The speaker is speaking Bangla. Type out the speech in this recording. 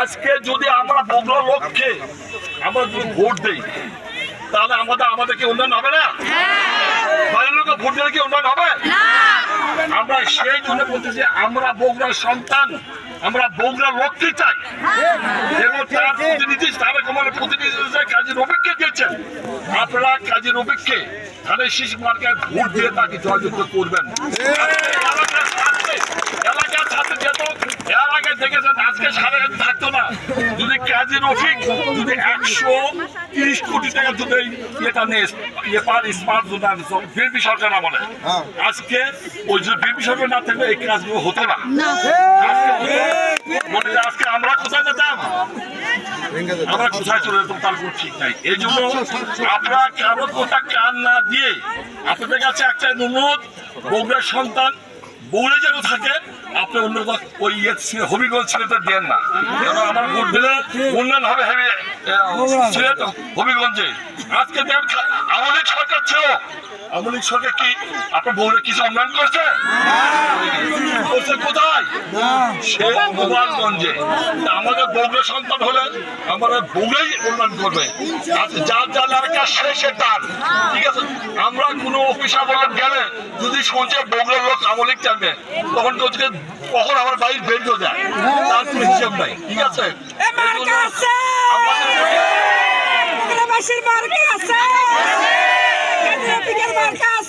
আজকে যদি আমরা বগুড়ার লক্ষ্যে আমরা যদি ভোট দিই তাহলে আমাদেরকে উন্নয়ন হবে না? বাইরের লোক ভোট দিলে কি উন্নয়ন হবে? আমরা সেই জন্য বলতেছি আমরা বগুড়ার সন্তান, আমরা বগুড়ার লক্ষ্যে চাই এবং তার প্রতিনিধি তারেক রহমানের প্রতিনিধি কাজী রফিককে দিয়েছেন। আপনারা কাজী রফিককে ধানের শীষ মার্কায় ভোট দিয়ে তাকে জয়যুক্ত করবেন। এলাকার ছাত্র যেত এর আগে দেখেছেন আজকে সারা থাকতো না যদি কাজী রফিক যদি 130 কোটি টাকা যদি এটা নিয়ে স্মার্ট বিএনপি সরকার আমলে আজকে ওই যে বিএনপি সরকার না থাকলে এই কাজগুলো হতো না। আজকে আমরা কোথায় যেতাম, আমরা কোথায় চলে যেতাম তার কোনো ঠিক নাই। এই জন্য আপনারা কারো কথা কান না দিয়ে আপনাদের কাছে একটা অনুরোধ, বগুড়ার সন্তান বগুড়া যেন থাকে আপনি অন্য ওই হবিগঞ্জ ছেলেটা দেন না, কারণ আমার ভোট দিলে উন্নয়ন হবে সিলেট হবিগঞ্জে। আজকে আওয়ামী লীগ সরকার ছিল, আওয়ামী লীগ সরকার কি আপনার বগুড়া কিছু উন্নয়ন করছে? কোথায়? সে গোপালগঞ্জে। আমাদের বগুড়া সন্তান হলে আমাদের বগুড়াই উন্নয়ন করবে। যার যার এলাকা সে তার, ঠিক আছে? আমরা কোনো অফিসার বলে গেলে যদি শুনছে বগুড়ার লোক আওয়ামী লীগ টানবে তখন কখন আমার বাড়ির বের হয়ে যায় তার কোনো হিসাব নাই, ঠিক আছে? মার্কা আছে